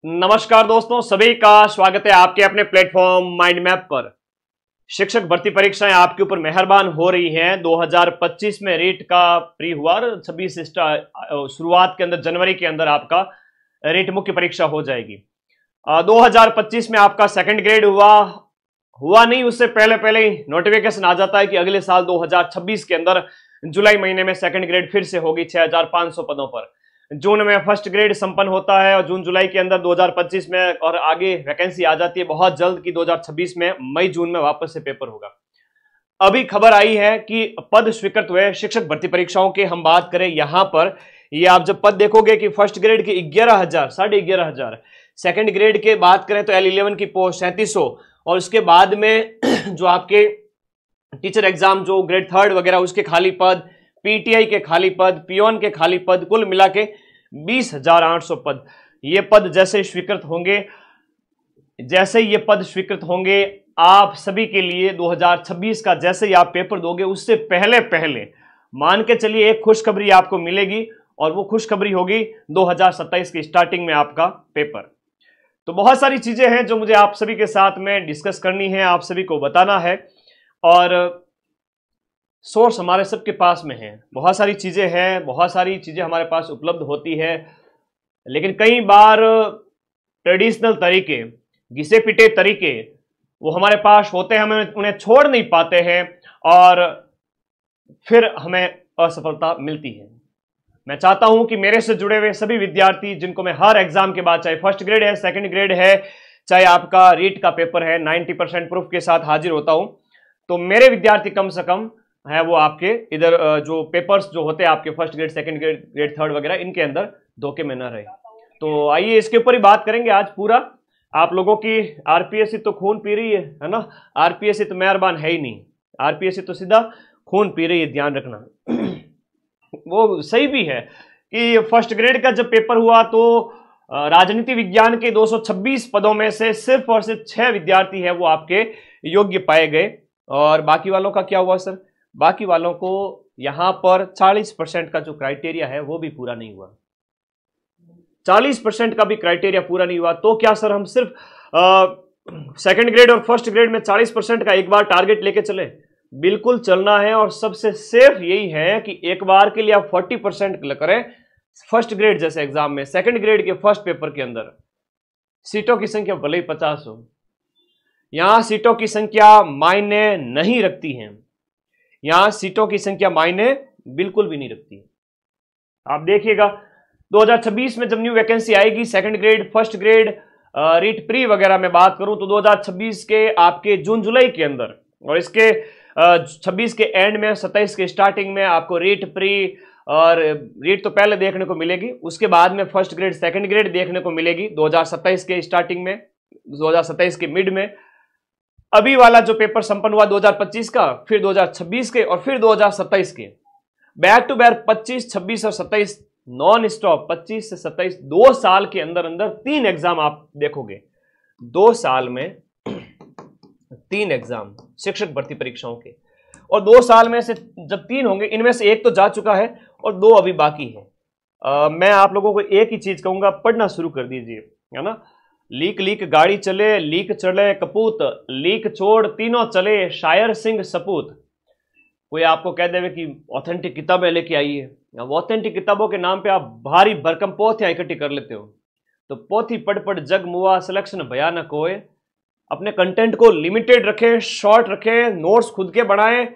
नमस्कार दोस्तों, सभी का स्वागत है आपके अपने प्लेटफॉर्म माइंड मैप पर। शिक्षक भर्ती परीक्षाएं आपके ऊपर मेहरबान हो रही हैं। 2025 में रीट का प्री हुआ और 26 शुरुआत के अंदर जनवरी के अंदर आपका रीट मुख्य परीक्षा हो जाएगी। 2025 में आपका सेकंड ग्रेड हुआ नहीं, उससे पहले पहले ही नोटिफिकेशन आ जाता है कि अगले साल 2026 के अंदर जुलाई महीने में सेकंड ग्रेड फिर से होगी 6500 पदों पर। जून में फर्स्ट ग्रेड संपन्न होता है और जून जुलाई के अंदर 2025 में और आगे वैकेंसी आ जाती है बहुत जल्द कि 2026 में मई जून में वापस से पेपर होगा। अभी खबर आई है कि पद स्वीकृत हुए शिक्षक भर्ती परीक्षाओं के। हम बात करें यहां पर, ये आप जब पद देखोगे कि फर्स्ट ग्रेड के 11,000 11,500, सेकंड ग्रेड के बात करें तो L11 की पोस्ट 3700 और उसके बाद में जो आपके टीचर एग्जाम जो ग्रेड थर्ड वगैरह उसके खाली पद, पीटीआई के खाली पद, पियोन के खाली पद, कुल मिला के 20,800 पद। ये पद जैसे स्वीकृत होंगे आप सभी के लिए 2026 का जैसे ही आप पेपर दोगे उससे पहले पहले मान के चलिए एक खुशखबरी आपको मिलेगी और वो खुशखबरी होगी 2027 की स्टार्टिंग में आपका पेपर। तो बहुत सारी चीजें हैं जो मुझे आप सभी के साथ में डिस्कस करनी है, आप सभी को बताना है और सोर्स हमारे सबके पास में है। बहुत सारी चीजें हमारे पास उपलब्ध होती है, लेकिन कई बार ट्रेडिशनल तरीके, घिसे पिटे तरीके वो हमारे पास होते हैं, हमें उन्हें छोड़ नहीं पाते हैं और फिर हमें असफलता मिलती है। मैं चाहता हूं कि मेरे से जुड़े हुए सभी विद्यार्थी जिनको मैं हर एग्जाम के बाद, चाहे फर्स्ट ग्रेड है, सेकंड ग्रेड है, चाहे आपका रीट का पेपर है, 90% प्रूफ के साथ हाजिर होता हूं, तो मेरे विद्यार्थी कम से कम है वो आपके इधर जो पेपर्स जो होते हैं आपके first grade, second grade third वगैरह, इनके अंदर धोखे में ना रहे। तो आइए इसके ऊपर ही बात करेंगे आज पूरा। आप लोगों की आरपीएससी तो खून पी रही है ना। आरपीएससी तो मेहरबान है ही नहीं, आरपीएससी तो सीधा खून पी रही है, ध्यान रखना। वो सही भी है कि फर्स्ट ग्रेड का जब पेपर हुआ तो राजनीति विज्ञान के 226 पदों में से सिर्फ और सिर्फ 6 विद्यार्थी है वो आपके योग्य पाए गए और बाकी वालों का क्या हुआ सर? बाकी वालों को यहां पर 40% का जो क्राइटेरिया है वो भी पूरा नहीं हुआ। 40% का भी क्राइटेरिया पूरा नहीं हुआ। तो क्या सर हम सिर्फ सेकंड ग्रेड और फर्स्ट ग्रेड में 40% का एक बार टारगेट लेके चले? बिल्कुल चलना है और सबसे सेफ यही है कि एक बार के लिए आप 40% करें फर्स्ट ग्रेड जैसे एग्जाम में। सेकंड ग्रेड के फर्स्ट पेपर के अंदर सीटों की संख्या भले ही 50 हो, यहां सीटों की संख्या मायने नहीं रखती है। यहां सीटों की संख्या मायने बिल्कुल भी नहीं रखती। आप देखिएगा 2026 में जब न्यू वैकेंसी आएगी second grade, first grade, REET pre वगैरह में बात करूं तो 2026 के आपके जून जुलाई के अंदर और इसके 26 के एंड में, 27 के स्टार्टिंग में आपको रीट प्री और रीट तो पहले देखने को मिलेगी, उसके बाद में फर्स्ट ग्रेड, सेकंड ग्रेड देखने को मिलेगी 2027 के स्टार्टिंग में, 2027 के मिड में। अभी वाला जो पेपर संपन्न हुआ 2025 का, फिर 2026 के और फिर 2027 के, बैक टू बैक 25, 26 और 27 नॉन स्टॉप 25 से 27, 2 साल के अंदर अंदर 3 एग्जाम आप देखोगे। 2 साल में 3 एग्जाम शिक्षक भर्ती परीक्षाओं के, और 2 साल में से जब 3 होंगे इनमें से एक तो जा चुका है और 2 अभी बाकी है। मैं आप लोगों को एक ही चीज कहूंगा, पढ़ना शुरू कर दीजिए, है ना। लीक गाड़ी चले, लीक चले कपूत, लीक छोड़ तीनों चले शायर सिंह सपूत। कोई आपको कह देवे कि ऑथेंटिक किताबें लेके आइए, अब ऑथेंटिक किताबों के नाम पे आप भारी भरकम पोथियां इकट्ठी कर लेते हो, तो पोथी पढ़ पढ़ जग मुआ, सिलेक्शन भयानक होए। अपने कंटेंट को लिमिटेड रखें, शॉर्ट रखें, नोट्स खुद के बनाएं,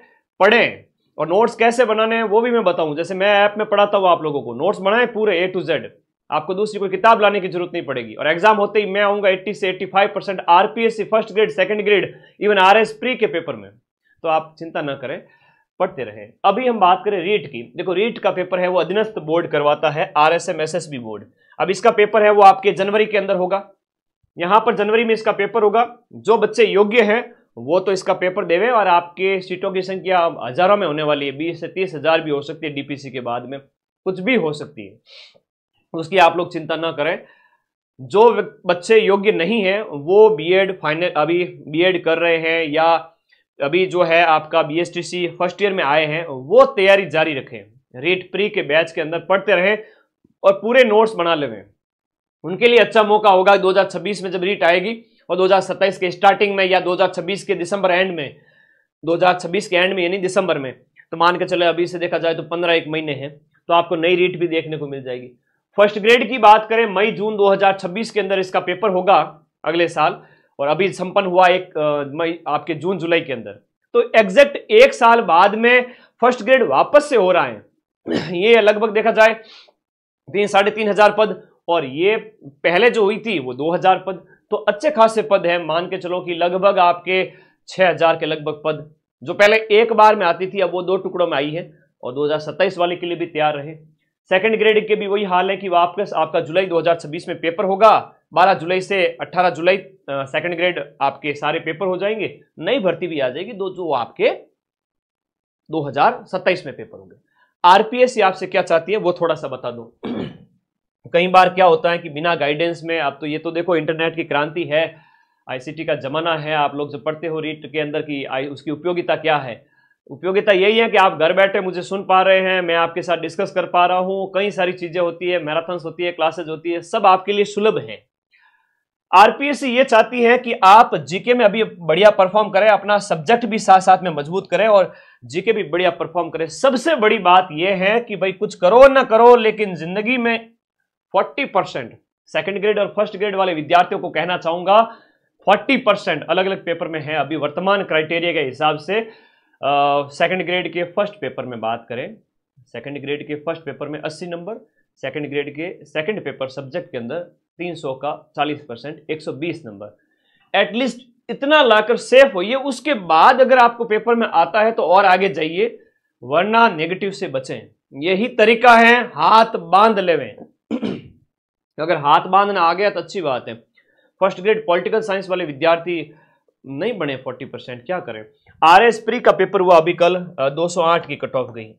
पढ़ें। और नोट्स कैसे बनाने हैं वो भी मैं बताऊं, जैसे मैं ऐप में पढ़ाता हूं आप लोगों को। नोट्स बनाएं पूरे A to Z, आपको दूसरी कोई किताब लाने की जरूरत नहीं पड़ेगी। और एग्जाम होते ही मैं आऊंगा 80 से 85% RPSC first grade, second grade, even RS pre के पेपर में, तो आप चिंता ना करें, पढ़ते रहें। अभी हम बात करें रीट की। देखो रीट का पेपर है वो अधीनस्थ बोर्ड करवाता है, RSM SSB बोर्ड। अब इसका पेपर है वो आपके जनवरी के अंदर होगा। यहां पर जनवरी में इसका पेपर होगा। जो बच्चे योग्य हैं वो तो इसका पेपर देवे और आपके सीटों की संख्या हजारों में होने वाली है, 20 से 30 हजार भी हो सकती है, डीपीसी के बाद में कुछ भी हो सकती है, उसकी आप लोग चिंता ना करें। जो बच्चे योग्य नहीं हैं वो बीएड फाइनल, अभी बीएड कर रहे हैं या अभी जो है आपका बीएसटीसी फर्स्ट ईयर में आए हैं, वो तैयारी जारी रखें। रीट प्री के बैच के अंदर पढ़ते रहें और पूरे नोट्स बना लें। उनके लिए अच्छा मौका होगा 2026 में जब रीट आएगी और 2027 के स्टार्टिंग में या 2026 के दिसंबर एंड में, 2026 के एंड में यानी दिसंबर में, तो मान के चले अभी से देखा जाए तो 15 महीने हैं, तो आपको नई रीट भी देखने को मिल जाएगी। फर्स्ट ग्रेड की बात करें, मई जून 2026 के अंदर इसका पेपर होगा अगले साल, और अभी संपन्न हुआ मई आपके जून जुलाई के अंदर, तो एग्जैक्ट 1 साल बाद में फर्स्ट ग्रेड वापस से हो रहा है। ये लगभग देखा जाए 3,500 पद, और ये पहले जो हुई थी वो 2,000 पद, तो अच्छे खासे पद है। मान के चलो कि लगभग आपके 6,000 के लगभग पद, जो पहले एक बार में आती थी अब वो 2 टुकड़ों में आई है, और 2027 वाले के लिए भी तैयार रहे। सेकंड ग्रेड के भी वही हाल है कि वापस आपका जुलाई 2026 में पेपर होगा, 12 जुलाई से 18 जुलाई सेकंड ग्रेड आपके सारे पेपर हो जाएंगे, नई भर्ती भी आ जाएगी, जो आपके 2027 में पेपर होंगे। आरपीएससी आपसे क्या चाहती है वो थोड़ा सा बता दो। कई बार क्या होता है कि बिना गाइडेंस में, अब तो ये तो देखो इंटरनेट की क्रांति है, आईसीटी का जमाना है, आप लोग जब पढ़ते हो रीट के अंदर की उसकी उपयोगिता क्या है, उपयोगिता यही है कि आप घर बैठे मुझे सुन पा रहे हैं, मैं आपके साथ डिस्कस कर पा रहा हूं, कई सारी चीजें होती है, मैराथन्स होती है, क्लासेज होती है, सब आपके लिए सुलभ है। आरपीएससी ये चाहती है कि आप जीके में अभी बढ़िया परफॉर्म करें, अपना सब्जेक्ट भी साथ साथ में मजबूत करें और जीके भी बढ़िया परफॉर्म करें। सबसे बड़ी बात यह है कि भाई कुछ करो ना करो, लेकिन जिंदगी में 40% सेकंड ग्रेड और फर्स्ट ग्रेड वाले विद्यार्थियों को कहना चाहूंगा 40% अलग अलग पेपर में है अभी वर्तमान क्राइटेरिया के हिसाब से। सेकंड ग्रेड के फर्स्ट पेपर में बात करें, सेकंड ग्रेड के फर्स्ट पेपर में 80 नंबर, सेकंड ग्रेड के सेकंड पेपर सब्जेक्ट के अंदर 300 का 40% 120 नंबर, एटलीस्ट इतना लाकर सेफ होइए। उसके बाद अगर आपको पेपर में आता है तो और आगे जाइए, वरना नेगेटिव से बचें। यही तरीका है, हाथ बांध लेवें। अगर हाथ बांधना आ गया तो अच्छी बात है। फर्स्ट ग्रेड पॉलिटिकल साइंस वाले विद्यार्थी नहीं बने 40%, क्या करें। आरएस प्री का पेपर हुआ अभी कल, 208 की कट ऑफ गई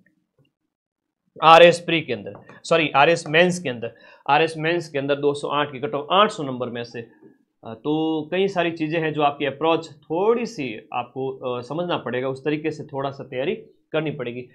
आरएस प्री के अंदर, सॉरी आरएस मेंस के अंदर, आरएस मेंस के अंदर 208 की कट ऑफ, 800 नंबर में से। तो कई सारी चीजें हैं जो आपकी अप्रोच थोड़ी सी आपको समझना पड़ेगा, उस तरीके से थोड़ा सा तैयारी करनी पड़ेगी।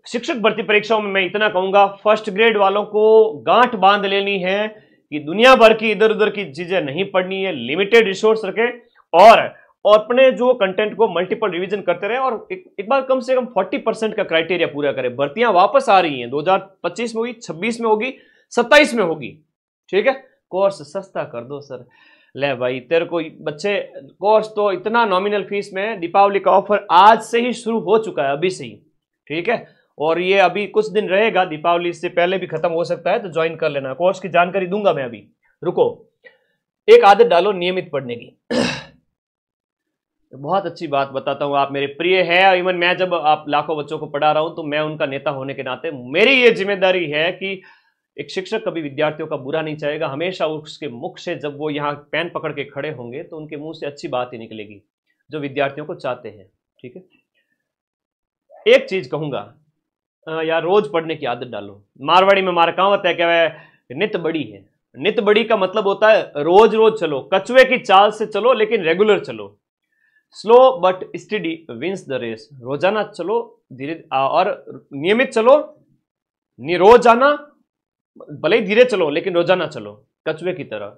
शिक्षक भर्ती परीक्षाओं में मैं इतना कहूंगा, फर्स्ट ग्रेड वालों को गांठ बांध लेनी है कि दुनिया भर की इधर उधर की चीजें नहीं पढ़नी है, लिमिटेड रिसोर्स रखें और अपने जो कंटेंट को मल्टीपल रिवीजन करते रहे, और एक बार कम से कम 40% का क्राइटेरिया पूरा करें। भर्तियां वापस आ रही हैं, 2025 में होगी, 26 में होगी, 27 में होगी, ठीक है। कोर्स सस्ता कर दो सर, ले भाई तेरे को बच्चे, कोर्स तो इतना नॉमिनल फीस में, दीपावली का ऑफर आज से ही शुरू हो चुका है, अभी से ही, ठीक है, और ये अभी कुछ दिन रहेगा, दीपावली से पहले भी खत्म हो सकता है, तो ज्वाइन कर लेना। कोर्स की जानकारी दूंगा मैं अभी, रुको। एक आदत डालो नियमित पढ़ने की। बहुत अच्छी बात बताता हूं, आप मेरे प्रिय हैं, इवन मैं जब आप लाखों बच्चों को पढ़ा रहा हूं तो मैं उनका नेता होने के नाते मेरी ये जिम्मेदारी है कि एक शिक्षक कभी विद्यार्थियों का बुरा नहीं चाहेगा, हमेशा उसके मुख से जब वो यहाँ पेन पकड़ के खड़े होंगे तो उनके मुंह से अच्छी बात ही निकलेगी जो विद्यार्थियों को चाहते हैं, ठीक है। एक चीज कहूंगा यार, रोज पढ़ने की आदत डालो। मारवाड़ी में मार कहावत है क्या, नित बड़ी है। नित बड़ी का मतलब होता है रोज रोज चलो, कछुए की चाल से चलो लेकिन रेगुलर चलो। Slow but study wins the race. रोजाना चलो, धीरे और नियमित चलो, रोजाना भले ही धीरे चलो लेकिन रोजाना चलो, कछुए की तरह।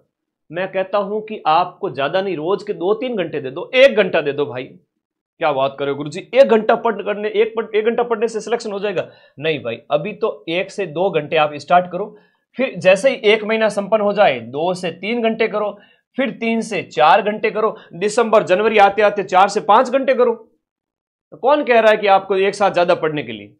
मैं कहता हूं कि आपको ज्यादा नहीं, रोज के 2-3 घंटे दे दो, 1 घंटा दे दो भाई। क्या बात करो गुरुजी, 1 घंटा एक घंटा पढ़ने से सिलेक्शन हो जाएगा? नहीं भाई, अभी तो 1 से 2 घंटे आप स्टार्ट करो, फिर जैसे ही 1 महीना संपन्न हो जाए 2 से 3 घंटे करो, फिर 3 से 4 घंटे करो, दिसंबर जनवरी आते आते 4 से 5 घंटे करो। तो कौन कह रहा है कि आपको एक साथ ज्यादा पढ़ने के लिए?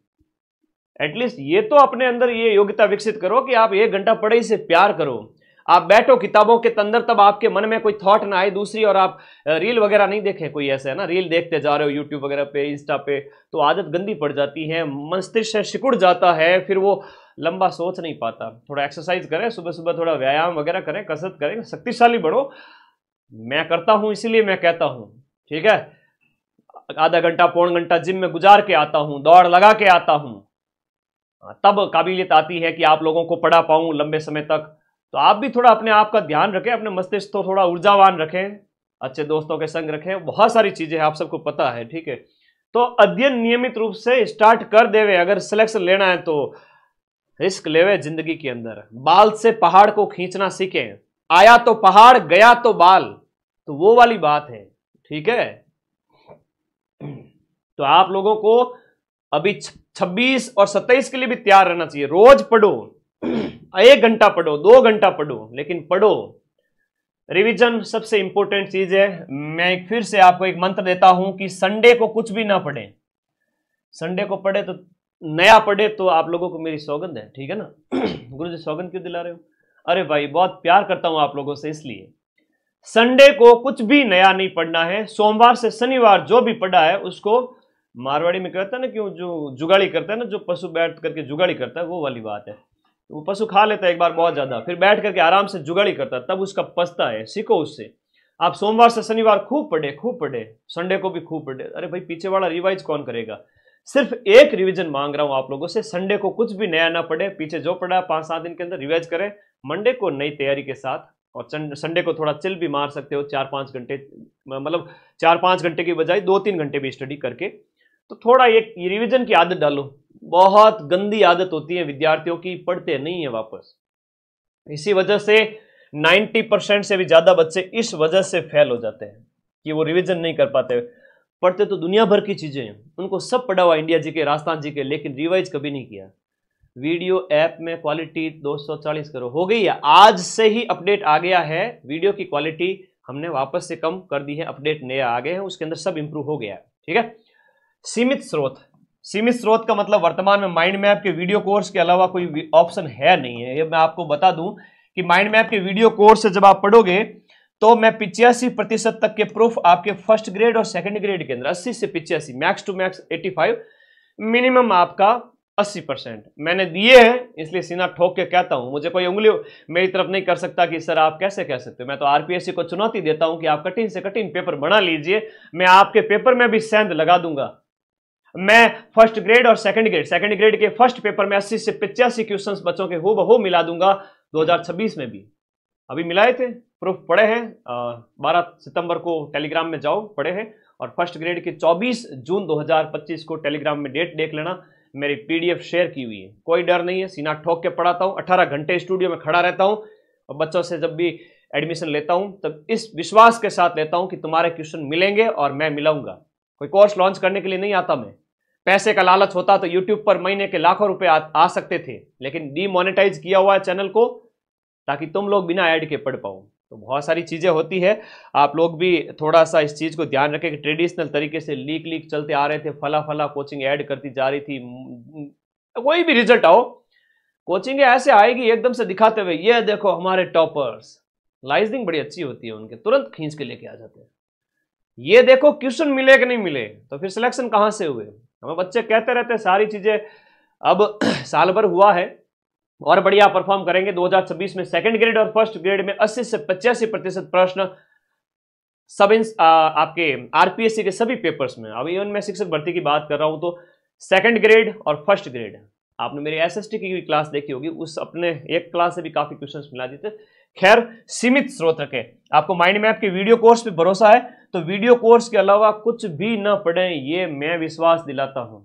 एटलीस्ट ये तो अपने अंदर ये योग्यता विकसित करो कि आप 1 घंटा पढ़ाई से प्यार करो। आप बैठो किताबों के अंदर, तब आपके मन में कोई थॉट ना आए दूसरी, और आप रील वगैरह नहीं देखें। कोई ऐसा है ना, रील देखते जा रहे हो यूट्यूब वगैरह पे, इंस्टा पे, तो आदत गंदी पड़ जाती है, मस्तिष्क सिकुड़ जाता है, फिर वो लंबा सोच नहीं पाता। थोड़ा एक्सरसाइज करें, सुबह सुबह थोड़ा व्यायाम वगैरह करें, कसरत करें, शक्तिशाली बढ़ो। मैं करता हूं इसीलिए मैं कहता हूं, ठीक है। आधा घंटा पौन घंटा जिम में गुजार के आता हूं, दौड़ लगा के आता हूं, तब काबिलियत आती है कि आप लोगों को पढ़ा पाऊं लंबे समय तक। तो आप भी थोड़ा अपने आप का ध्यान रखें, अपने मस्तिष्क को थोड़ा ऊर्जावान रखें, अच्छे दोस्तों के संग रखें, बहुत सारी चीजें आप सबको पता है, ठीक है। तो अध्ययन नियमित रूप से स्टार्ट कर देवे। अगर सिलेक्शन लेना है तो रिस्क लेवे जिंदगी के अंदर, बाल से पहाड़ को खींचना सीखें। आया तो पहाड़ गया तो बाल, तो वो वाली बात है। ठीक है, तो आप लोगों को अभी 26 और 27 के लिए भी तैयार रहना चाहिए। रोज पढ़ो, 1 घंटा पढ़ो, 2 घंटा पढ़ो, लेकिन पढ़ो। रिवीजन सबसे इंपॉर्टेंट चीज है। मैं फिर से आपको एक मंत्र देता हूं कि संडे को कुछ भी ना पढ़े, संडे को पढ़े तो नया पढ़े तो आप लोगों को मेरी सौगंध है। ठीक है ना? गुरु जी सौगंध क्यों दिला रहे हो? अरे भाई बहुत प्यार करता हूं आप लोगों से, इसलिए संडे को कुछ भी नया नहीं पढ़ना है। सोमवार से शनिवार जो भी पढ़ा है उसको, मारवाड़ी में कहता है ना, क्यों जो जुगाड़ी करता है ना, जो पशु बैठ करके जुगाड़ी करता है, वो वाली बात है। वो पशु खा लेता है एक बार बहुत ज्यादा, फिर बैठ करके आराम से जुगाड़ी करता है, तब उसका पछता है। सीखो उससे। आप सोमवार से शनिवार खूब पढ़े, खूब पढ़े, संडे को भी खूब पढ़े। अरे भाई पीछे वाला रिवाइज कौन करेगा? सिर्फ एक रिवीजन मांग रहा हूं आप लोगों से। संडे को कुछ भी नया ना पढ़े, पीछे जो पढ़ा 5-7 दिन के अंदर रिवाइज करें। मंडे को नई तैयारी के साथ, और संडे को थोड़ा चिल भी मार सकते हो, 4-5 घंटे, मतलब 4-5 घंटे की बजाय 2-3 घंटे भी स्टडी करके। तो थोड़ा एक रिवीजन की आदत डालो। बहुत गंदी आदत होती है विद्यार्थियों की, पढ़ते नहीं है वापस। इसी वजह से 90% से भी ज्यादा बच्चे इस वजह से फेल हो जाते हैं कि वो रिवीजन नहीं कर पाते। पढ़ते तो दुनिया भर की चीजें हैं, उनको सब पढ़ा हुआ इंडिया जी के, राजस्थान जी के, लेकिन रिवाइज कभी नहीं किया। वीडियो ऐप में क्वालिटी 240 करो, हो गई है। आज से ही अपडेट आ गया है, वीडियो की क्वालिटी हमने वापस से कम कर दी है, अपडेट नया आ गए हैं, उसके अंदर सब इंप्रूव हो गया है। ठीक है? सीमित स्रोत, सीमित स्रोत का मतलब वर्तमान में माइंड मैप के वीडियो कोर्स के अलावा कोई ऑप्शन है नहीं है। ये मैं आपको बता दूं कि माइंड मैप के वीडियो कोर्स से जब आप पढ़ोगे तो मैं 85% तक के प्रूफ आपके फर्स्ट ग्रेड और सेकंड ग्रेड के अंदर, 80 से 85, मैक्स टू मैक्स 85, मिनिमम आपका 80% मैंने दिए हैं। इसलिए सीना ठोक के कहता हूं, मुझे कोई उंगली मेरी तरफ नहीं कर सकता कि सर आप कैसे कह सकते हो। मैं तो आरपीएससी को चुनौती देता हूं कि आप कठिन से कठिन पेपर बना लीजिए, मैं आपके पेपर में भी सेंध लगा दूंगा। मैं फर्स्ट ग्रेड और सेकंड ग्रेड के फर्स्ट पेपर में 80 से 85 क्वेश्चंस बच्चों के हूबहू मिला दूंगा 2026 में भी। अभी मिलाए थे, प्रूफ पड़े हैं। 12 सितंबर को टेलीग्राम में जाओ, पड़े हैं। और फर्स्ट ग्रेड के 24 जून 2025 को टेलीग्राम में डेट देख लेना, मेरी पीडीएफ शेयर की हुई है। कोई डर नहीं है, सीना ठोक के पढ़ाता हूं, 18 घंटे स्टूडियो में खड़ा रहता हूं, और बच्चों से जब भी एडमिशन लेता हूं तब इस विश्वास के साथ लेता हूं कि तुम्हारे क्वेश्चन मिलेंगे और मैं मिलाऊंगा। कोई कोर्स लॉन्च करने के लिए नहीं आता मैं। पैसे का लालच होता तो यूट्यूब पर महीने के लाखों रुपए आ सकते थे, लेकिन डीमोनेटाइज किया हुआ है चैनल को ताकि तुम लोग बिना ऐड के पढ़ पाओ। तो बहुत सारी चीजें होती है, आप लोग भी थोड़ा सा इस चीज को ध्यान रखें कि ट्रेडिशनल तरीके से लीक चलते आ रहे थे, फला फला कोचिंग ऐड करती जा रही थी, कोई भी रिजल्ट आओ, कोचिंग ऐसे आएगी एकदम से दिखाते हुए, ये देखो हमारे टॉपर्स, लाइजनिंग बड़ी अच्छी होती है उनके, तुरंत खींच के लेके आ जाते हैं। ये देखो क्वेश्चन मिले कि नहीं मिले, तो फिर सिलेक्शन कहां से हुए? हमें बच्चे कहते रहते हैं सारी चीजें। अब साल भर हुआ है और बढ़िया परफॉर्म करेंगे। 2026 में सेकंड ग्रेड और फर्स्ट ग्रेड में 80 से 85% प्रश्न सब आपके आरपीएससी के सभी पेपर्स में। अभी मैं शिक्षक भर्ती की बात कर रहा हूं तो सेकंड ग्रेड और फर्स्ट ग्रेड, आपने मेरी एसएसटी की भी क्लास देखी होगी, उस अपने एक क्लास से भी काफी क्वेश्चंस मिला देते। खैर, सीमित स्रोत रखें। आपको माइंड मैप के वीडियो कोर्स पे भरोसा है तो वीडियो कोर्स के अलावा कुछ भी ना पढ़ें, ये मैं विश्वास दिलाता हूं।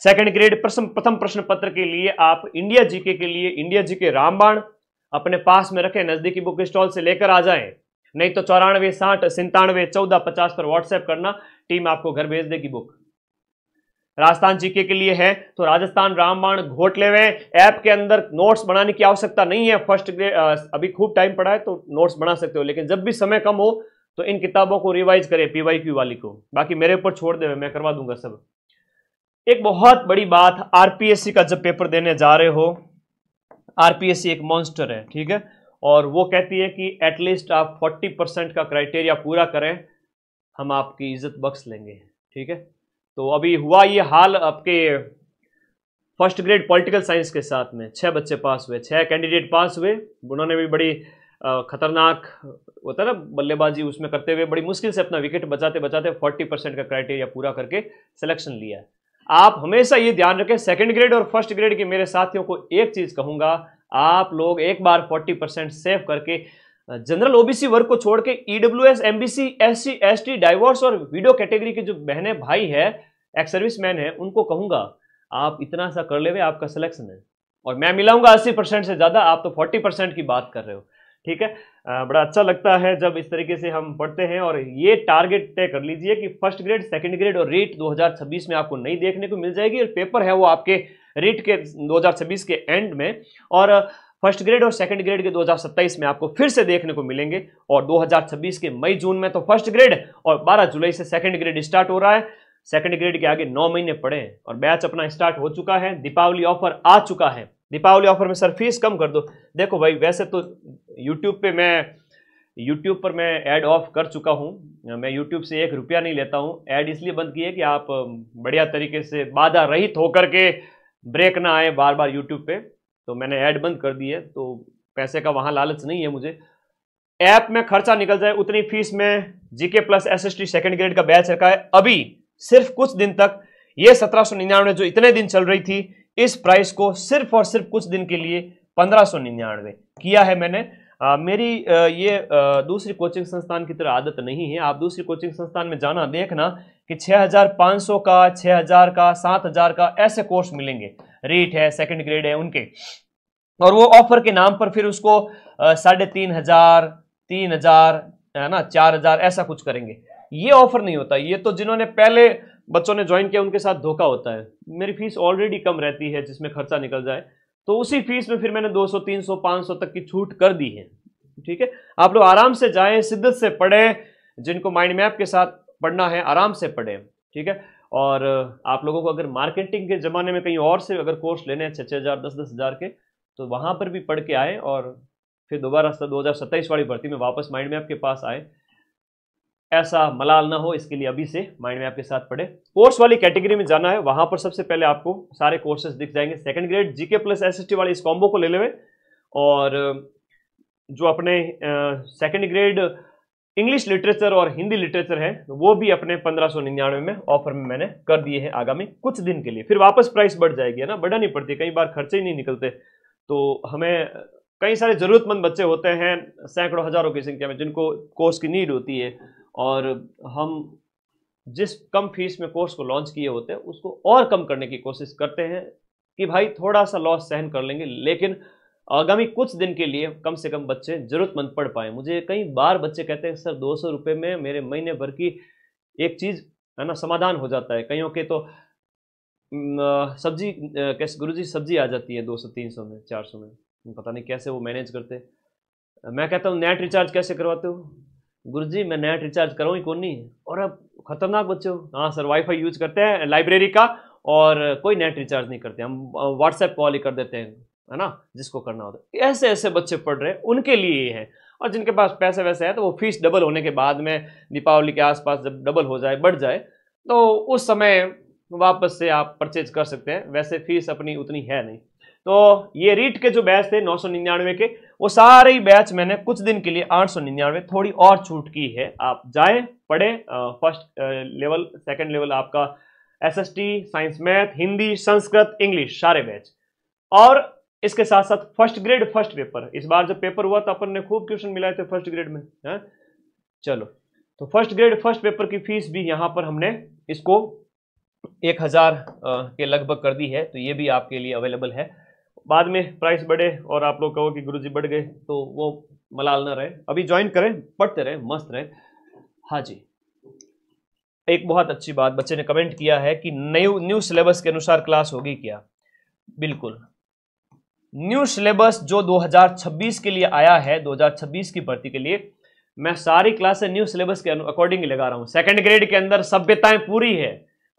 सेकंड ग्रेड प्रथम प्रश्न पत्र के लिए आप इंडिया जीके के लिए इंडिया जीके रामबाण अपने पास में रखें, नजदीकी बुक स्टॉल से लेकर आ जाएं, नहीं तो 94 60 97 14 50 पर व्हाट्सएप करना, टीम आपको घर भेज देगी बुक। राजस्थान जीके के लिए है तो राजस्थान रामबाण घोट ले ऐप के अंदर नोट्स बनाने की आवश्यकता नहीं है। फर्स्ट ग्रेड अभी खूब टाइम पड़ा है तो नोट्स बना सकते हो, लेकिन जब भी समय कम हो तो इन किताबों को रिवाइज करें, पीवाईक्यू वाली को, बाकी मेरे ऊपर छोड़ दे, मैं करवा दूंगा सब। एक बहुत बड़ी बात, आरपीएससी का जब पेपर देने जा रहे हो, आरपीएससी एक मॉन्स्टर है, ठीक है, और वो कहती है कि एटलीस्ट आप 40% का क्राइटेरिया पूरा करें, हम आपकी इज्जत बख्श लेंगे, ठीक है। तो अभी हुआ ये हाल आपके फर्स्ट ग्रेड पॉलिटिकल साइंस के साथ में, 6 बच्चे पास हुए, 6 कैंडिडेट पास हुए। उन्होंने भी बड़ी खतरनाक होता है ना बल्लेबाजी, उसमें करते हुए बड़ी मुश्किल से अपना विकेट बचाते बचाते 40% का क्राइटेरिया पूरा करके सिलेक्शन लिया है। आप हमेशा ये ध्यान रखें, सेकंड ग्रेड और फर्स्ट ग्रेड के मेरे साथियों को एक चीज कहूंगा, आप लोग एक बार 40% सेव करके जनरल ओबीसी वर्ग को छोड़ के EWS, MBC, SC, ST, divorce और वीडियो कैटेगरी के जो बहने भाई है, एक्स सर्विसमैन है, उनको कहूंगा आप इतना सा कर ले, आपका सिलेक्शन है। और मैं मिलाऊंगा 80% से ज्यादा, आप तो 40% की बात कर रहे हो। ठीक है। बड़ा अच्छा लगता है जब इस तरीके से हम पढ़ते हैं। और ये टारगेट तय कर लीजिए कि फर्स्ट ग्रेड, सेकंड ग्रेड और रीट 2026 में आपको नहीं देखने को मिल जाएगी। और पेपर है वो आपके रीट के 2026 के एंड में, और फर्स्ट ग्रेड और सेकंड ग्रेड के 2027 में आपको फिर से देखने को मिलेंगे। और 2026 के मई जून में तो फर्स्ट ग्रेड, और 12 जुलाई से सेकंड ग्रेड स्टार्ट हो रहा है। सेकंड ग्रेड के आगे 9 महीने पड़े हैं और बैच अपना स्टार्ट हो चुका है। दीपावली ऑफर आ चुका है। दीपावली ऑफर में सर फीस कम कर दो। देखो भाई, वैसे तो यूट्यूब पर मैं ऐड ऑफ कर चुका हूं। मैं यूट्यूब से 1 रुपया नहीं लेता हूं। ऐड इसलिए बंद की है कि आप बढ़िया तरीके से बाधा रहित होकर के ब्रेक ना आए बार बार यूट्यूब पे, तो मैंने ऐड बंद कर दी है। तो पैसे का वहां लालच नहीं है मुझे। ऐप में खर्चा निकल जाए उतनी फीस में GK plus SST second grade का बैच रखा है अभी सिर्फ कुछ दिन तक। ये 1799 जो इतने दिन चल रही थी, इस प्राइस को सिर्फ और सिर्फ कुछ दिन के लिए 1599 किया है मैंने। मेरी ये दूसरी कोचिंग संस्थान की तरह आदत नहीं है। आप दूसरी कोचिंग संस्थान में जाना, देखना कि 6500 का, 6000 का, 7000 का ऐसे कोर्स मिलेंगे। रीट है, सेकंड ग्रेड है उनके, और वो ऑफर के नाम पर फिर उसको 3500, 3000 है ना, 4000 ऐसा कुछ करेंगे। ये ऑफर नहीं होता। ये तो जिन्होंने पहले बच्चों ने ज्वाइन किया उनके साथ धोखा होता है। मेरी फीस ऑलरेडी कम रहती है जिसमें खर्चा निकल जाए, तो उसी फीस में फिर मैंने 200, 300, 500 तक की छूट कर दी है। ठीक है, आप लोग आराम से जाएं, शिद्दत से पढ़ें। जिनको माइंड मैप के साथ पढ़ना है आराम से पढ़ें। ठीक है, और आप लोगों को अगर मार्केटिंग के ज़माने में कहीं और से अगर कोर्स लेने हैं 6,000, 10,000 के, तो वहाँ पर भी पढ़ के आए और फिर दोबारा 2027 वाली भर्ती में वापस माइंड मैप के पास आए। ऐसा मलाल ना हो, इसके लिए अभी से माइंड मैप के साथ पढ़े। कोर्स वाली कैटेगरी में जाना है, वहां पर सबसे पहले आपको सारे कोर्सेज दिख जाएंगे। Second grade GK plus SST वाले इस कॉम्बो को ले लेवे, और जो अपने सेकंड ग्रेड इंग्लिश लिटरेचर और हिंदी लिटरेचर है वो भी अपने 1599 में ऑफर में मैंने कर दिए हैं आगामी कुछ दिन के लिए। फिर वापस प्राइस बढ़ जाएगी, है ना, बढ़ानी पड़ती है, कई बार खर्चे ही नहीं निकलते। तो हमें कई सारे जरूरतमंद बच्चे होते हैं, सैकड़ों हजारों की संख्या में, जिनको कोर्स की नीड होती है, और हम जिस कम फीस में कोर्स को लॉन्च किए होते हैं उसको और कम करने की कोशिश करते हैं कि भाई थोड़ा सा लॉस सहन कर लेंगे, लेकिन आगामी कुछ दिन के लिए कम से कम बच्चे जरूरतमंद पढ़ पाए। मुझे कई बार बच्चे कहते हैं सर 200 रुपये में मेरे महीने भर की एक चीज़ है ना समाधान हो जाता है। कईयों के तो सब्जी कैसे गुरुजी सब्जी आ जाती है 200-300 में, 400 में, पता नहीं कैसे वो मैनेज करते। मैं कहता हूँ नेट रिचार्ज कैसे करवाते हो? गुरुजी मैं नेट रिचार्ज कराऊँ ही कौन नहीं। और अब खतरनाक बच्चे हो। हाँ सर, वाईफाई यूज करते हैं लाइब्रेरी का और कोई नेट रिचार्ज नहीं करते, हम व्हाट्सएप कॉल ही कर देते हैं, है ना, जिसको करना होता है। ऐसे ऐसे बच्चे पढ़ रहे हैं, उनके लिए ये है। और जिनके पास पैसे वैसे है तो वो फीस डबल होने के बाद में दीपावली के आसपास जब डबल हो जाए, बढ़ जाए, तो उस समय वापस से आप परचेज कर सकते हैं। वैसे फीस अपनी उतनी है नहीं। तो ये रीट के जो बैच थे 999 के, वो सारे ही बैच मैंने कुछ दिन के लिए 899 थोड़ी और छूट की है। आप जाएं, पढ़ें। फर्स्ट लेवल, सेकंड लेवल आपका SST, science, math, Hindi, Sanskrit, English, सारे बैच। और इसके साथ साथ फर्स्ट ग्रेड फर्स्ट पेपर, इस बार जब पेपर हुआ तो अपन ने खूब क्वेश्चन मिलाए थे फर्स्ट ग्रेड में, है? चलो, तो फर्स्ट ग्रेड फर्स्ट पेपर की फीस भी यहाँ पर हमने इसको 1000 के लगभग कर दी है, तो ये भी आपके लिए अवेलेबल है। बाद में प्राइस बढ़े और आप लोग कहो कि गुरुजी बढ़ गए, तो वो मलाल ना रहे। अभी ज्वाइन करें, पढ़ते रहे, मस्त रहे। हाँ जी, एक बहुत अच्छी बात बच्चे ने कमेंट किया है कि न्यू सिलेबस के अनुसार क्लास होगी क्या? बिल्कुल, न्यू सिलेबस जो 2026 के लिए आया है, 2026 की भर्ती के लिए, मैं सारी क्लासें न्यू सिलेबस के अकॉर्डिंग ही लगा रहा हूँ। सेकंड ग्रेड के अंदर सभ्यताएं पूरी है,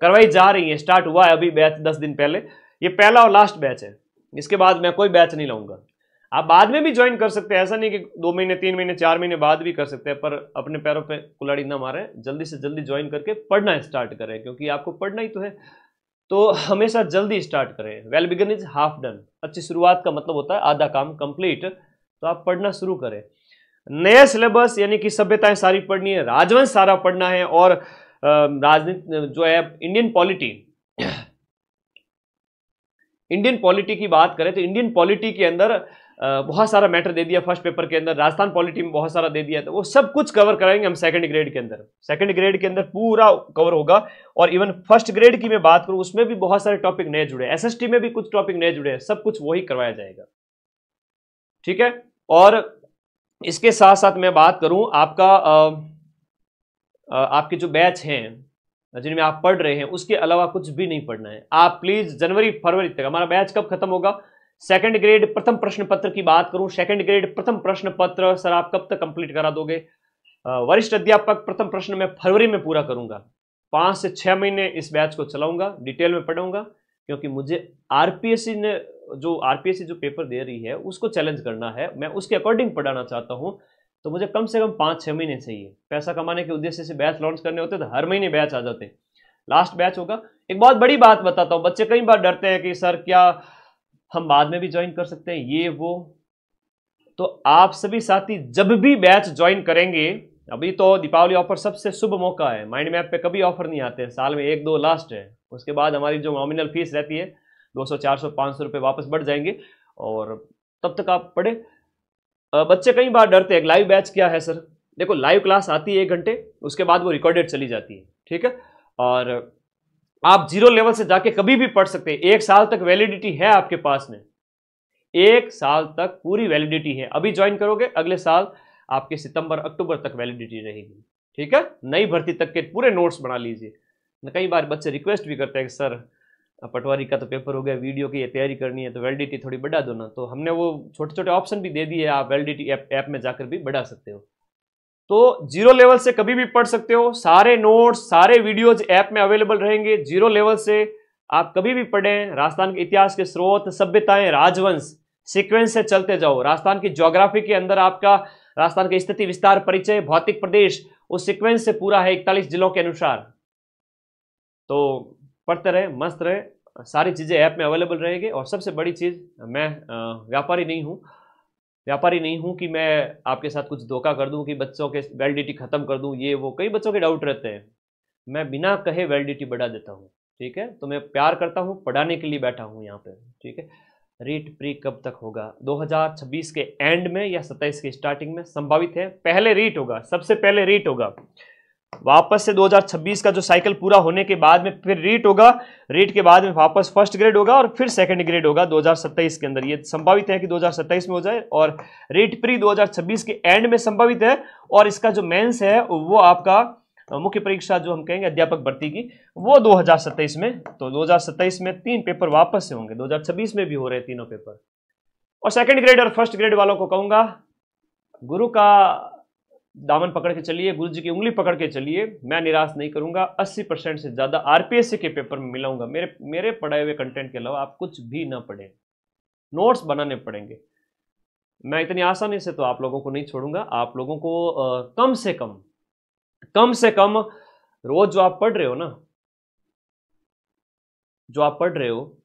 करवाई जा रही है, स्टार्ट हुआ है अभी बैच 10 दिन पहले। ये पहला और लास्ट बैच है, इसके बाद मैं कोई बैच नहीं लाऊंगा। आप बाद में भी ज्वाइन कर सकते हैं, ऐसा नहीं कि 2 महीने, 3 महीने, 4 महीने बाद भी कर सकते हैं, पर अपने पैरों पे कुल्हाड़ी ना मारें, जल्दी से जल्दी ज्वाइन करके पढ़ना स्टार्ट करें, क्योंकि आपको पढ़ना ही तो है। तो हमेशा जल्दी स्टार्ट करें। Well begun is half done. अच्छी शुरुआत का मतलब होता है आधा काम कंप्लीट। तो आप पढ़ना शुरू करें। नया सिलेबस यानी कि सभ्यताएं सारी पढ़नी है, राजवंश सारा पढ़ना है, और राजनीति जो है इंडियन पॉलिटी की बात करें तो इंडियन पॉलिटी के अंदर बहुत सारा मैटर दे दिया फर्स्ट पेपर के अंदर, राजस्थान पॉलिटी में बहुत सारा दे दिया, तो वो सब कुछ कवर कराएंगे हम सेकंड ग्रेड के अंदर। सेकंड ग्रेड के अंदर पूरा कवर होगा। और इवन फर्स्ट ग्रेड की मैं बात करूं, उसमें भी बहुत सारे टॉपिक नए जुड़े, एसएसटी में भी कुछ टॉपिक नए जुड़े हैं, सब कुछ वही करवाया जाएगा। ठीक है, और इसके साथ साथ मैं बात करूं आपका आपके जो बैच हैं जिनमें आप पढ़ रहे हैं, उसके अलावा कुछ भी नहीं पढ़ना है। आप प्लीज जनवरी फरवरी तक, हमारा बैच कब खत्म होगा, सेकंड ग्रेड प्रथम प्रश्न पत्र की बात करूं, सेकंड ग्रेड प्रथम प्रश्न पत्र सर आप कब तक कंप्लीट करा दोगे? वरिष्ठ अध्यापक प्रथम प्रश्न में फरवरी में पूरा करूंगा। 5 से 6 महीने इस बैच को चलाऊंगा, डिटेल में पढ़ाऊंगा, क्योंकि मुझे आरपीएससी जो पेपर दे रही है उसको चैलेंज करना है, मैं उसके अकॉर्डिंग पढ़ाना चाहता हूं। तो मुझे कम से कम 5-6 महीने चाहिए। पैसा कमाने के उद्देश्य से बैच लॉन्च करने होते तो हर महीने बैच आ जाते। लास्ट बैच होगा। एक बहुत बड़ी बात बताता हूं, बच्चे कई बार डरते हैं कि सर क्या हम बाद में भी ज्वाइन कर सकते हैं, ये वो। तो आप सभी साथी जब भी बैच ज्वाइन करेंगे, अभी तो दीपावली ऑफर सबसे शुभ मौका है, माइंड मैप पे कभी ऑफर नहीं आते हैं, साल में 1-2 लास्ट है। उसके बाद हमारी जो नॉमिनल फीस रहती है 200, 400, 500 रुपये वापस बढ़ जाएंगे, और तब तक आप पढ़े। बच्चे कई बार डरते हैं लाइव बैच क्या है सर। देखो लाइव क्लास आती है 1 घंटे, उसके बाद वो रिकॉर्डेड चली जाती है, ठीक है। और आप 0 लेवल से जाके कभी भी पढ़ सकते हैं। 1 साल तक वैलिडिटी है आपके पास में, 1 साल तक पूरी वैलिडिटी है। अभी ज्वाइन करोगे, अगले साल आपके सितंबर अक्टूबर तक वैलिडिटी रहेगी, ठीक है। नई भर्ती तक के पूरे नोट्स बना लीजिए। कई बार बच्चे रिक्वेस्ट भी करते हैं कि सर पटवारी का तो पेपर हो गया, वीडियो की ये तैयारी करनी है, तो वैलिडिटी थोड़ी बढ़ा दो ना। तो हमने वो छोटे छोटे ऑप्शन भी दे दिए, आप वैलिडिटी ऐप में जाकर भी बढ़ा सकते हो। तो 0 लेवल से कभी भी पढ़ सकते हो, सारे नोट्स सारे वीडियोज ऐप में अवेलेबल रहेंगे। 0 लेवल से आप कभी भी पढ़ें। राजस्थान के इतिहास के स्रोत, सभ्यताएं, राजवंश सीक्वेंस से चलते जाओ। राजस्थान की ज्योग्राफी के अंदर आपका राजस्थान की स्थिति, विस्तार, परिचय, भौतिक प्रदेश उस सीक्वेंस से पूरा है 41 जिलों के अनुसार। तो पढ़ते रहे, मस्त रहे, सारी चीज़ें ऐप में अवेलेबल रहेगी। और सबसे बड़ी चीज़, मैं व्यापारी नहीं हूँ कि मैं आपके साथ कुछ धोखा कर दूं कि बच्चों के वैलिडिटी खत्म कर दूं, ये वो। कई बच्चों के डाउट रहते हैं, मैं बिना कहे वैलिडिटी बढ़ा देता हूँ, ठीक है। तो मैं प्यार करता हूँ, पढ़ाने के लिए बैठा हूँ यहाँ पे, ठीक है। रीट प्री कब तक होगा? 2026 के एंड में या 27 के स्टार्टिंग में संभावित है। पहले रीट होगा, सबसे पहले रीट होगा। वापस से 2026 का जो साइकिल पूरा होने के बाद में फिर रीट होगा। रीट के बाद में वापस फर्स्ट ग्रेड होगा और फिर सेकंड ग्रेड होगा 2027 के अंदर। ये संभावित है कि 2027 में हो जाए, और रीट प्री 2026 के एंड में संभावित है। और इसका जो मेंस है वो आपका मुख्य परीक्षा जो हम कहेंगे अध्यापक भर्ती की, वो 2027 में। तो 2027 में 3 पेपर वापस से होंगे, 2026 में भी हो रहे तीनों पेपर। और सेकंड ग्रेड और फर्स्ट ग्रेड वालों को कहूंगा, गुरु का दामन पकड़ के चलिए, गुरु जी की उंगली पकड़ के चलिए, मैं निराश नहीं करूंगा। 80% से ज्यादा आरपीएससी के पेपर में मिलाऊंगा। मेरे पढ़ाए हुए कंटेंट के अलावा आप कुछ भी ना पढ़ें, नोट्स बनाने पड़ेंगे। मैं इतनी आसानी से तो आप लोगों को नहीं छोड़ूंगा। आप लोगों को कम से कम रोज जो आप पढ़ रहे हो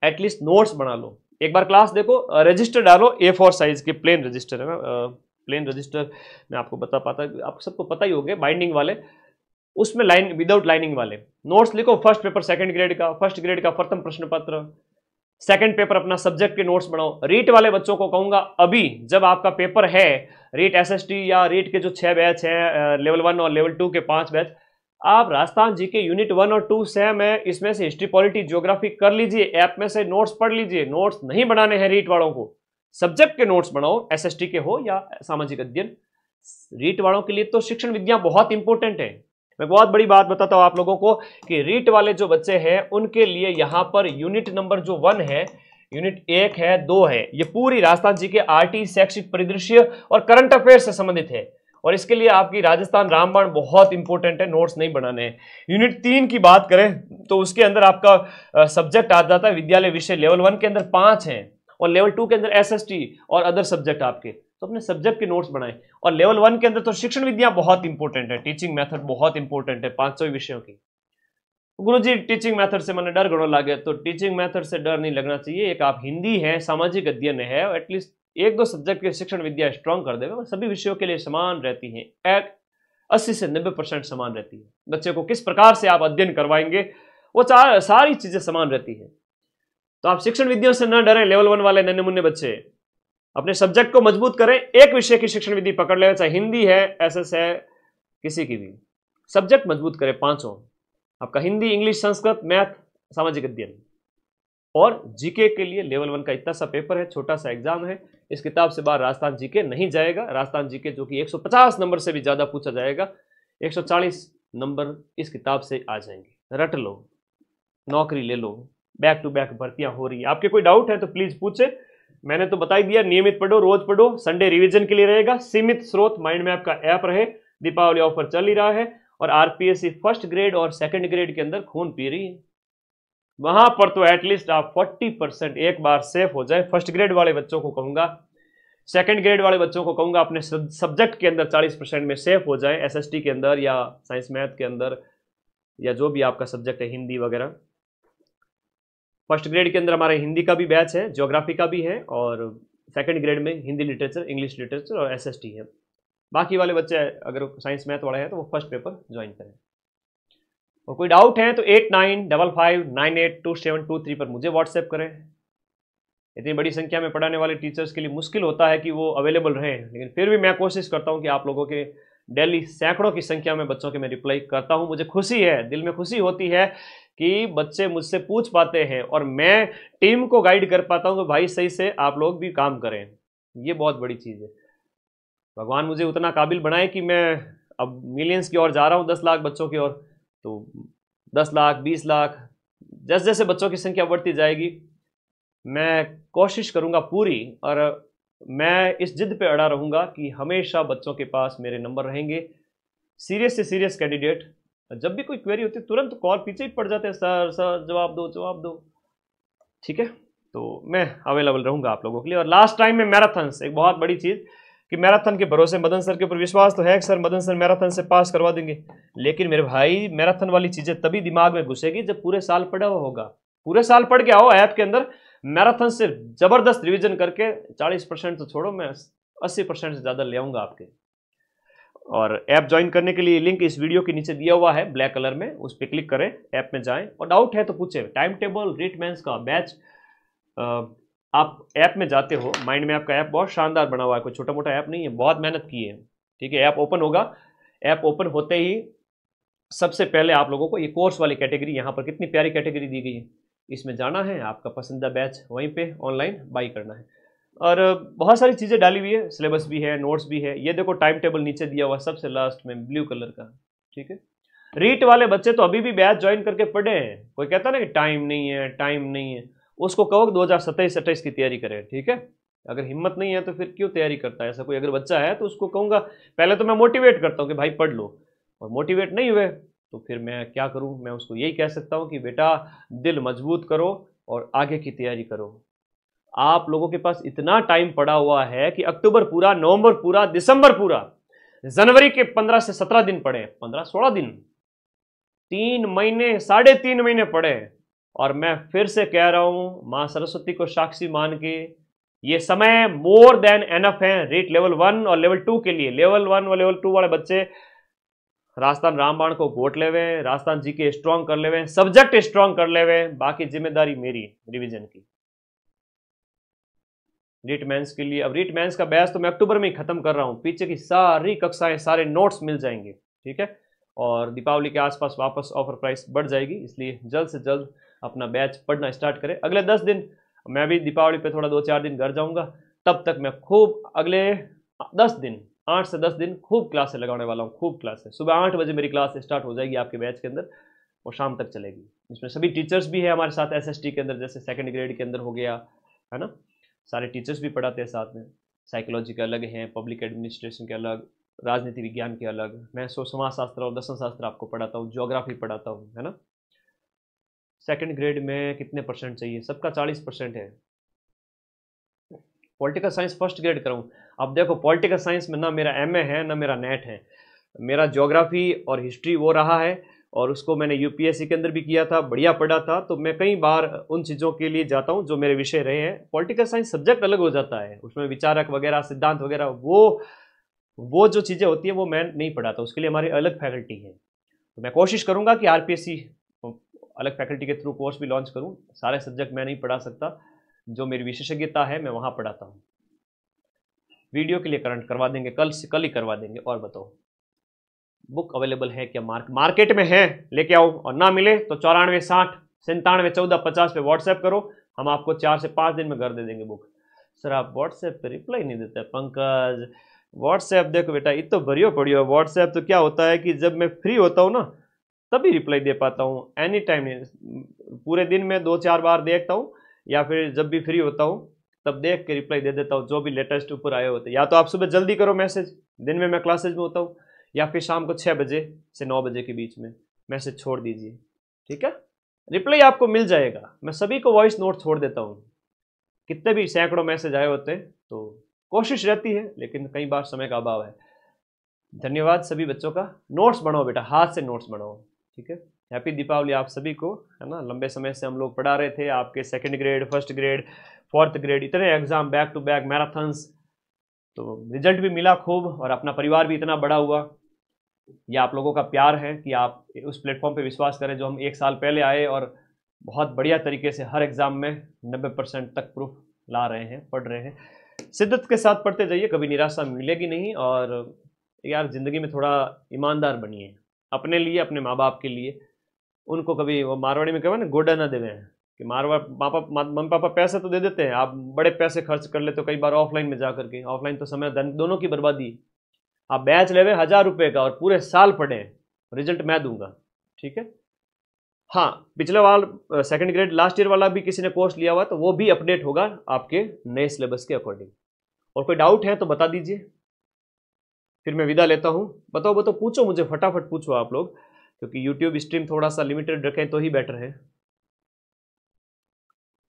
एटलीस्ट नोट्स बना लो। एक बार क्लास देखो, रजिस्टर डालो, A4 साइज के प्लेन रजिस्टर है ना, प्लेन रजिस्टर मैं आपको बता पाता, आप सबको पता ही होगा, बाइंडिंग वाले, उसमें लाइन विदाउट लाइनिंग वाले नोट्स लिखो। फर्स्ट पेपर सेकंड ग्रेड का, फर्स्ट ग्रेड का प्रथम प्रश्न पत्र, सेकंड पेपर अपना सब्जेक्ट के नोट्स बनाओ। रीट वाले बच्चों को कहूंगा, अभी जब आपका पेपर है रीट एसएसटी या रीट के जो 6 बैच हैं, लेवल 1 और लेवल 2 के 5 बैच, आप राजस्थान जी के यूनिट 1 और 2 सेम है, इसमें से हिस्ट्री पॉलिटी ज्योग्राफी कर लीजिए, ऐप में से नोट्स पढ़ लीजिए। नोट्स नहीं बनाने हैं रीट वालों को, सब्जेक्ट के नोट्स बनाओ, एसएसटी के हो या सामाजिक अध्ययन। रीट वालों के लिए तो शिक्षण विद्या बहुत इंपॉर्टेंट है। मैं बहुत बड़ी बात बताता हूं आप लोगों को कि रीट वाले जो बच्चे हैं उनके लिए यहां पर यूनिट नंबर जो 1 है, यूनिट 1 है, 2 है, ये पूरी राजस्थान जी के आरटी, शैक्षिक परिदृश्य और करंट अफेयर से संबंधित है। और इसके लिए आपकी राजस्थान रामबाण बहुत इंपॉर्टेंट है, नोट्स नहीं बनाने हैं। यूनिट 3 की बात करें तो उसके अंदर आपका सब्जेक्ट आ जाता है विद्यालय विषय। लेवल 1 के अंदर 5 हैं और लेवल 2 के अंदर एसएसटी और अदर सब्जेक्ट आपके, तो अपने सब्जेक्ट के नोट्स बनाएं। और लेवल 1 के अंदर तो शिक्षण विद्या बहुत इंपॉर्टेंट है, टीचिंग मेथड बहुत इंपॉर्टेंट है 500 विषयों की। गुरुजी टीचिंग मेथड से मैंने डर घणो लागे, तो टीचिंग मेथड से डर नहीं लगना चाहिए। एक आप हिंदी है, सामाजिक अध्ययन है, एटलीस्ट 1-2 सब्जेक्ट के शिक्षण विद्या स्ट्रॉन्ग कर देगा। सभी विषयों के लिए समान रहती है, 80 से 90% समान रहती है। बच्चे को किस प्रकार से आप अध्ययन करवाएंगे वो सारी चीजें समान रहती है। तो आप शिक्षण विद्याओं से न डरें। लेवल 1 वाले नन्हे मुन्ने बच्चे अपने सब्जेक्ट को मजबूत करें, एक विषय की शिक्षण विधि पकड़ ले, चाहे हिंदी है, एसएस है, किसी की भी सब्जेक्ट मजबूत करें 5 आपका हिंदी, इंग्लिश, संस्कृत, मैथ, सामाजिक अध्ययन। और जीके के लिए लेवल 1 का इतना सा पेपर है, छोटा सा एग्जाम है। इस किताब से बाहर राजस्थान जीके नहीं जाएगा। राजस्थान जीके जो कि 150 नंबर से भी ज़्यादा पूछा जाएगा, 140 नंबर इस किताब से आ जाएंगे। रट लो, नौकरी ले लो, बैक टू बैक भर्तियां हो रही है। आपके कोई डाउट है तो प्लीज़ पूछे। मैंने तो बता ही दिया, नियमित पढ़ो, रोज पढ़ो। संडे रिवीजन के लिए रहेगा। सीमित स्रोत माइंड मैप का ऐप रहे। दीपावली ऑफर चल ही रहा है और आरपीएससी फर्स्ट ग्रेड और सेकंड ग्रेड के अंदर खून पी रही है। वहां पर तो एटलीस्ट आप 40% एक बार सेफ हो जाए। फर्स्ट ग्रेड वाले बच्चों को कहूंगा, सेकंड ग्रेड वाले बच्चों को कहूंगा अपने सब्जेक्ट के अंदर 40% में सेफ हो जाए, एसएसटी के अंदर या साइंस मैथ के अंदर या जो भी आपका सब्जेक्ट है, हिंदी वगैरह। फर्स्ट ग्रेड के अंदर हमारे हिंदी का भी बैच है, ज्योग्राफी का भी है, और सेकंड ग्रेड में हिंदी लिटरेचर, इंग्लिश लिटरेचर और एसएसटी है। बाकी वाले बच्चे अगर साइंस मैथ वाले हैं तो वो फर्स्ट पेपर ज्वाइन करें। और कोई डाउट है तो 8955982723 पर मुझे व्हाट्सएप करें। इतनी बड़ी संख्या में पढ़ाने वाले टीचर्स के लिए मुश्किल होता है कि वो अवेलेबल रहें, लेकिन फिर भी मैं कोशिश करता हूं कि आप लोगों के डेली सैकड़ों की संख्या में बच्चों के मैं रिप्लाई करता हूं। मुझे खुशी है, दिल में खुशी होती है कि बच्चे मुझसे पूछ पाते हैं और मैं टीम को गाइड कर पाता हूं कि भाई सही से आप लोग भी काम करें। ये बहुत बड़ी चीज़ है। भगवान मुझे उतना काबिल बनाए कि मैं अब मिलियंस की ओर जा रहा हूँ, 10 लाख बच्चों की ओर। तो 10 लाख, 20 लाख, जैसे जैसे बच्चों की संख्या बढ़ती जाएगी मैं कोशिश करूँगा पूरी, और मैं इस जिद पे अड़ा रहूँगा कि हमेशा बच्चों के पास मेरे नंबर रहेंगे। सीरियस से सीरियस कैंडिडेट जब भी कोई क्वेरी होती है तुरंत कॉल पीछे ही पड़ जाते हैं, सर सर जवाब दो जवाब दो। ठीक है, तो मैं अवेलेबल रहूँगा आप लोगों के लिए। और लास्ट टाइम में मैराथन्स, एक बहुत बड़ी चीज़ कि मैराथन के भरोसे मदन सर के ऊपर विश्वास तो है कि सर मदन सर मैराथन से पास करवा देंगे, लेकिन मेरे भाई मैराथन वाली चीज़ें तभी दिमाग में घुसेगी जब पूरे साल पढ़ा हुआ होगा। पूरे साल पढ़ के आओ ऐप के अंदर, मैराथन से जबरदस्त रिवीजन करके 40% तो छोड़ो, मैं 80% से ज़्यादा ले आऊँगा आपके। और ऐप ज्वाइन करने के लिए लिंक इस वीडियो के नीचे दिया हुआ है ब्लैक कलर में, उस पर क्लिक करें, ऐप में जाएं और डाउट है तो पूछे। टाइम टेबल, रीट मेंस का बैच, आप ऐप में जाते हो, माइंड मैप का ऐप बहुत शानदार बना हुआ है, कोई छोटा मोटा ऐप नहीं है, बहुत मेहनत की है। ठीक है, ऐप ओपन होगा, ऐप ओपन होते ही सबसे पहले आप लोगों को ये कोर्स वाली कैटेगरी, यहाँ पर कितनी प्यारी कैटेगरी दी गई है, इसमें जाना है, आपका पसंदीदा बैच वहीं पे ऑनलाइन बाई करना है। और बहुत सारी चीज़ें डाली हुई है, सिलेबस भी है, नोट्स भी है। ये देखो टाइम टेबल नीचे दिया हुआ सबसे लास्ट में ब्लू कलर का। ठीक है, रीट वाले बच्चे तो अभी भी बैच ज्वाइन करके पढ़े हैं। कोई कहता ना कि टाइम नहीं है, टाइम नहीं है, उसको कहो 2027-28 की तैयारी करें। ठीक है, अगर हिम्मत नहीं है तो फिर क्यों तैयारी करता है? ऐसा कोई अगर बच्चा है तो उसको कहूँगा, पहले तो मैं मोटिवेट करता हूँ कि भाई पढ़ लो, और मोटिवेट नहीं हुए तो फिर मैं क्या करूँ? मैं उसको यही कह सकता हूँ कि बेटा दिल मजबूत करो और आगे की तैयारी करो। आप लोगों के पास इतना टाइम पड़ा हुआ है कि अक्टूबर पूरा, नवंबर पूरा, दिसंबर पूरा, जनवरी के 15 से 17 दिन पड़े, 15-16 दिन, 3 महीने, 3.5 महीने पड़े। और मैं फिर से कह रहा हूं, मां सरस्वती को साक्षी मान के, ये समय मोर देन एनफ है रीट लेवल 1 और लेवल 2 के लिए। लेवल 1 और लेवल 2 वाले बच्चे राजस्थान रामबाण को गोट लेवे, राजस्थान जी के स्ट्रॉन्ग कर लेवे, सब्जेक्ट स्ट्रॉन्ग कर लेवे, बाकी जिम्मेदारी मेरी रिवीजन की। रीट मेंस के लिए, अब रीट मेंस का बैच तो मैं अक्टूबर में ही खत्म कर रहा हूँ, पीछे की सारी कक्षाएं, सारे नोट्स मिल जाएंगे। ठीक है, और दीपावली के आसपास वापस ऑफर प्राइस बढ़ जाएगी, इसलिए जल्द से जल्द अपना बैच पढ़ना स्टार्ट करें। अगले 10 दिन मैं भी दीपावली पे थोड़ा 2-4 दिन घर जाऊंगा, तब तक मैं खूब अगले 10 दिन, 8 से 10 दिन खूब क्लासें लगाने वाला हूँ, खूब क्लासें। सुबह 8 बजे मेरी क्लास स्टार्ट हो जाएगी आपके बैच के अंदर और शाम तक चलेगी। इसमें सभी टीचर्स भी है हमारे साथ एसएसटी के अंदर, जैसे सेकंड ग्रेड के अंदर हो गया है ना, सारे टीचर्स भी पढ़ाते हैं साथ में। साइकोलॉजी के अलग हैं, पब्लिक एडमिनिस्ट्रेशन के अलग, राजनीति विज्ञान के अलग, मैं समाज शास्त्र और दर्शन शास्त्र आपको पढ़ाता हूँ, ज्योग्राफी पढ़ाता हूँ, है ना। सेकंड ग्रेड में कितने परसेंट चाहिए? सबका 40% है। पॉलिटिकल साइंस फर्स्ट ग्रेड कराऊँ? अब देखो पॉलिटिकल साइंस में ना मेरा एमए है ना मेरा नेट है, मेरा ज्योग्राफी और हिस्ट्री वो रहा है, और उसको मैंने यूपीएससी के अंदर भी किया था, बढ़िया पढ़ा था। तो मैं कई बार उन चीज़ों के लिए जाता हूँ जो मेरे विषय रहे हैं। पॉलिटिकल साइंस सब्जेक्ट अलग हो जाता है, उसमें विचारक वगैरह, सिद्धांत वगैरह, वो जो चीज़ें होती हैं वो मैं नहीं पढ़ाता, उसके लिए हमारी अलग फैकल्टी है। तो मैं कोशिश करूँगा कि आरपीएससी अलग फैकल्टी के थ्रू कोर्स भी लॉन्च करूँ। सारे सब्जेक्ट मैं नहीं पढ़ा सकता, जो मेरी विशेषज्ञता है मैं वहाँ पढ़ाता हूँ। वीडियो के लिए करंट करवा देंगे, कल ही करवा देंगे। और बताओ बुक अवेलेबल है क्या? मार्केट में है, लेके आओ, और ना मिले तो 94 60 97 14 50 पे व्हाट्सएप करो, हम आपको 4 से 5 दिन में घर दे देंगे बुक। सर आप व्हाट्सएप पे रिप्लाई नहीं देते पंकज। व्हाट्सएप देखो बेटा, ये तो भरियो पड़ियो। व्हाट्सएप तो क्या होता है कि जब मैं फ्री होता हूँ ना तभी रिप्लाई दे पाता हूँ, एनी टाइम नहीं। पूरे दिन में 2-4 बार देखता हूँ, या फिर जब भी फ्री होता हूँ तब देख के रिप्लाई दे देता हूँ जो भी लेटेस्ट ऊपर आए होते हैं। या तो आप सुबह जल्दी करो मैसेज, दिन में मैं क्लासेज में होता हूँ, या फिर शाम को 6 बजे से 9 बजे के बीच में मैसेज छोड़ दीजिए, ठीक है, रिप्लाई आपको मिल जाएगा। मैं सभी को वॉइस नोट छोड़ देता हूँ, कितने भी सैकड़ों मैसेज आए होते हैं, तो कोशिश रहती है, लेकिन कई बार समय का अभाव है। धन्यवाद सभी बच्चों का। नोट्स बनाओ बेटा, हाथ से नोट्स बनाओ, ठीक है। हैप्पी दीपावली आप सभी को, है ना। लंबे समय से हम लोग पढ़ा रहे थे, आपके 2nd grade, 1st grade, 4th grade, इतने exam back to back marathons, तो रिजल्ट भी मिला खूब, और अपना परिवार भी इतना बड़ा हुआ। ये आप लोगों का प्यार है कि आप उस प्लेटफॉर्म पे विश्वास करें जो हम 1 साल पहले आए, और बहुत बढ़िया तरीके से हर एग्जाम में 90% तक प्रूफ ला रहे हैं, पढ़ रहे हैं। शिद्दत के साथ पढ़ते जाइए, कभी निराशा मिलेगी नहीं। और यार ज़िंदगी में थोड़ा ईमानदार बनिए, अपने लिए, अपने माँ बाप के लिए। उनको कभी, वो मारवाड़ी में कहवा ना, गोडा ना देवे हैं कि मम्मी पापा पैसे तो दे देते हैं, आप बड़े पैसे खर्च कर लेते हो कई बार ऑफलाइन में जा करके। ऑफलाइन तो समय धन दोनों की बर्बादी। आप बैच लेवे 1000 रुपये का और पूरे साल पढ़े, रिजल्ट मैं दूंगा, ठीक है। हाँ, पिछले वाल 2nd ग्रेड लास्ट ईयर वाला भी किसी ने कोर्स लिया हुआ, तो वो भी अपडेट होगा आपके नए सिलेबस के अकॉर्डिंग। और कोई डाउट है तो बता दीजिए, फिर मैं विदा लेता हूँ। बताओ पूछो मुझे, फटाफट पूछो आप लोग, क्योंकि यूट्यूब स्ट्रीम थोड़ा सा लिमिटेड रखें तो ही बेटर है।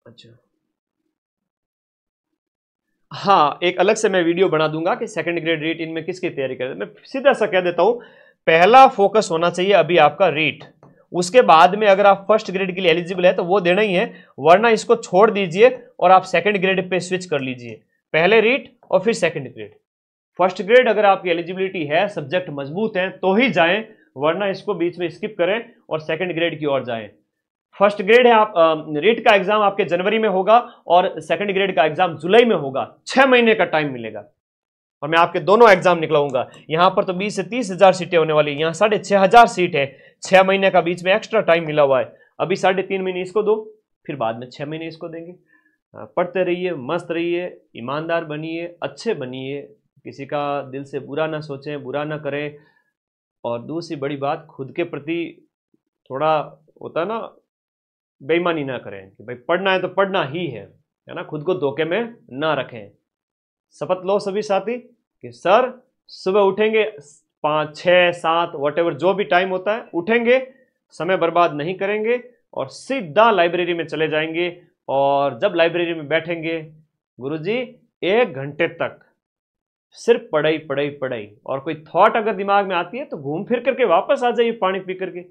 अच्छा, हाँ, एक अलग से मैं वीडियो बना दूंगा कि 2nd ग्रेड रीट इनमें किसकी तैयारी करें। मैं सीधा सा कह देता हूँ, पहला फोकस होना चाहिए अभी आपका रीट। उसके बाद में अगर आप 1st ग्रेड के लिए एलिजिबल है तो वो देना ही है, वरना इसको छोड़ दीजिए और आप 2nd ग्रेड पे स्विच कर लीजिए। पहले रीट और फिर 2nd ग्रेड। 1st ग्रेड अगर आपकी एलिजिबिलिटी है, सब्जेक्ट मजबूत हैं तो ही जाएं, वरना इसको बीच में स्किप करें और 2nd ग्रेड की ओर जाएं। 1st ग्रेड है, आप रीट का एग्जाम आपके जनवरी में होगा और 2nd ग्रेड का एग्जाम जुलाई में होगा। 6 महीने का टाइम मिलेगा और मैं आपके दोनों एग्जाम निकलाऊंगा। यहां पर तो 20 से 30 हजार सीटें होने वाली, यहां 6500 सीट है। 6 महीने का बीच में एक्स्ट्रा टाइम मिला हुआ है। अभी 3.5 महीने इसको दो, फिर बाद में 6 महीने इसको देंगे। पढ़ते रहिए, मस्त रहिए, ईमानदार बनिए, अच्छे बनिए, किसी का दिल से बुरा ना सोचें, बुरा ना करें। और दूसरी बड़ी बात, खुद के प्रति थोड़ा होता है ना, बेईमानी ना करें कि भाई पढ़ना है तो पढ़ना ही है ना। खुद को धोखे में ना रखें। शपथ लो सभी साथी कि सर सुबह उठेंगे 5, 6, 7 वॉटेवर जो भी टाइम होता है, उठेंगे, समय बर्बाद नहीं करेंगे और सीधा लाइब्रेरी में चले जाएंगे। और जब लाइब्रेरी में बैठेंगे, गुरुजी 1 घंटे तक सिर्फ पढ़ाई पढ़ाई पढ़ाई। और कोई थॉट अगर दिमाग में आती है तो घूम फिर करके वापस आ जाइए पानी पी करके।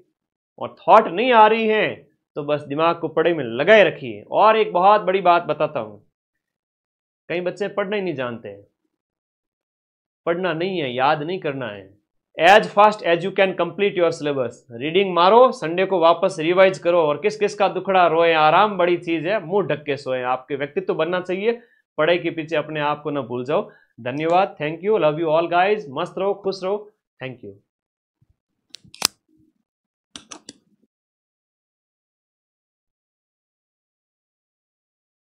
और थॉट नहीं आ रही है तो बस दिमाग को पढ़ाई में लगाए रखिए। और एक बहुत बड़ी बात बताता हूं, कई बच्चे पढ़ना ही नहीं जानते हैं। पढ़ना नहीं है, याद नहीं करना है। As fast as you can complete your syllabus. Reading मारो, संडे को वापस रिवाइज करो। और किस किस का दुखड़ा रोए, आराम बड़ी चीज है, मुंह ढक के सोए। आपके व्यक्तित्व तो बनना चाहिए, पढ़ाई के पीछे अपने आप को ना भूल जाओ। धन्यवाद, thank you, love you all guys. मस्त रहो, खुश रहो, थैंक यू।